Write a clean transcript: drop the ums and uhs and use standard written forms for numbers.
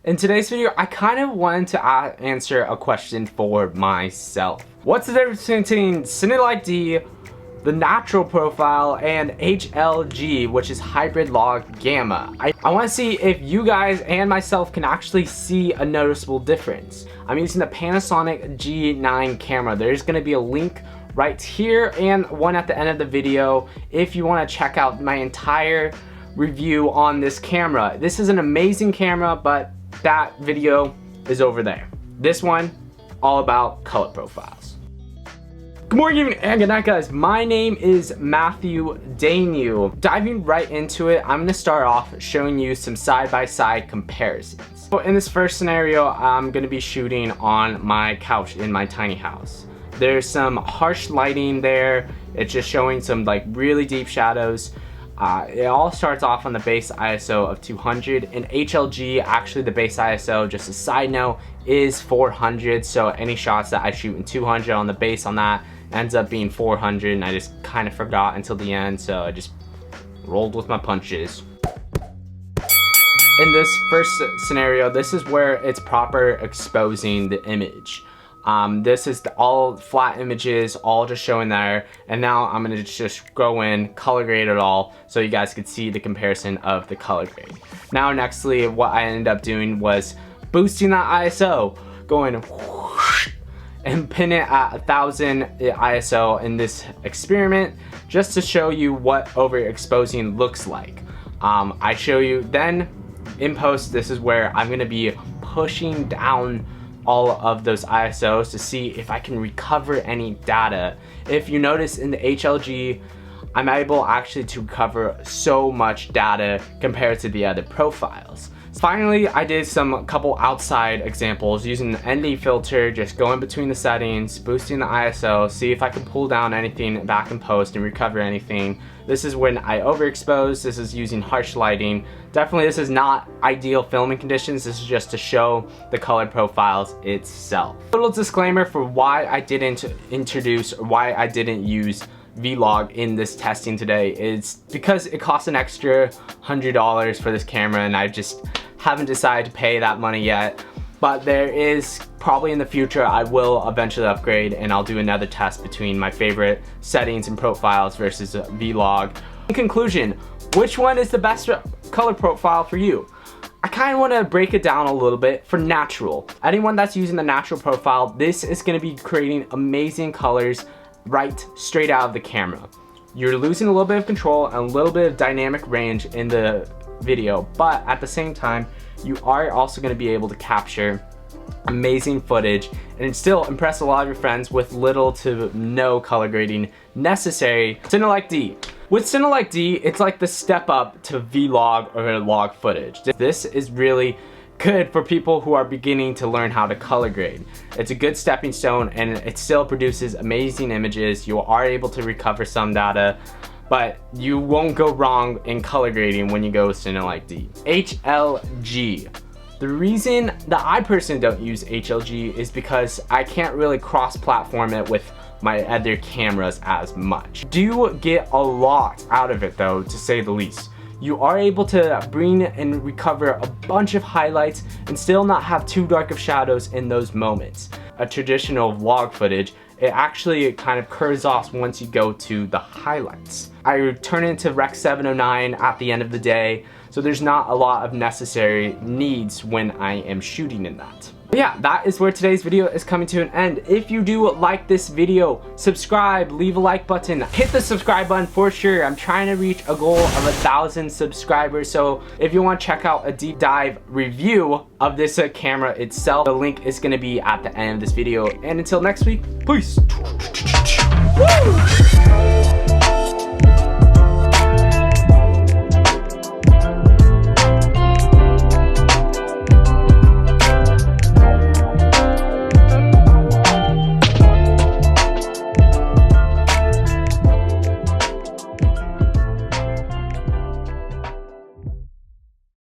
In today's video, I kind of wanted to answer a question for myself. What's the difference between Cinelike D, the natural profile, and HLG, which is hybrid log gamma? I want to see if you guys and myself can actually see a noticeable difference. I'm using the Panasonic G9 camera. There's going to be a link right here and one at the end of the video if you want to check out my entire review on this camera. This is an amazing camera, but that video is over there. This one, all about color profiles. Good morning and good night, guys. My name is Matthew Dangyou. Diving right into it, I'm gonna start off showing you some side-by-side comparisons. So in this first scenario, I'm gonna be shooting on my couch in my tiny house. There's some harsh lighting there. It's just showing some like really deep shadows. It all starts off on the base ISO of 200. In HLG, actually the base ISO, just a side note, is 400. So any shots that I shoot in 200 on the base on that ends up being 400, and I just kind of forgot until the end, so I just rolled with my punches. In this first scenario, this is where it's proper exposing the image. This is all flat images, all just showing there, and now I'm gonna just go in, color grade it all, so you guys could see the comparison of the color grade. Now nextly, what I ended up doing was boosting that ISO, going whoosh, and pin it at 1000 ISO in this experiment, just to show you what overexposing looks like. I show you then in post. This is where I'm gonna be pushing down all of those ISOs to see if I can recover any data. If you notice in the HLG, I'm able actually to recover so much data compared to the other profiles. Finally, I did some couple outside examples using the ND filter, just going between the settings, boosting the ISO, see if I can pull down anything back in post and recover anything. This is when I overexpose. This is using harsh lighting. Definitely this is not ideal filming conditions. This is just to show the color profiles itself. Little disclaimer for why I didn't introduce or why I didn't use Vlog in this testing today is because it costs an extra $100 for this camera, and I just haven't decided to pay that money yet. But there is probably in the future I will eventually upgrade, and I'll do another test between my favorite settings and profiles versus Vlog. In conclusion, which one is the best color profile for you? I kind of want to break it down a little bit for natural. Anyone that's using the natural profile, this is going to be creating amazing colors right straight out of the camera. You're losing a little bit of control and a little bit of dynamic range in the video, but at the same time you are also going to be able to capture amazing footage and still impress a lot of your friends with little to no color grading necessary. Cinelike D. With Cinelike D, it's like the step up to Vlog or log footage. This is really good for people who are beginning to learn how to color grade. It's a good stepping stone, and it still produces amazing images. You are able to recover some data, but you won't go wrong in color grading when you go with Cinelike D. HLG. The reason that I personally don't use HLG is because I can't really cross-platform it with my other cameras as much. Do get a lot out of it though, to say the least. You are able to bring and recover a bunch of highlights and still not have too dark of shadows in those moments. A traditional vlog footage, it actually kind of curves off once you go to the highlights. I turn into Rec 709 at the end of the day, so there's not a lot of necessary needs when I am shooting in that. But yeah, that is where today's video is coming to an end. If you do like this video, subscribe, leave a like button, hit the subscribe button for sure. I'm trying to reach a goal of 1,000 subscribers, so if you want to check out a deep dive review of this camera itself, the link is going to be at the end of this video. And until next week, peace.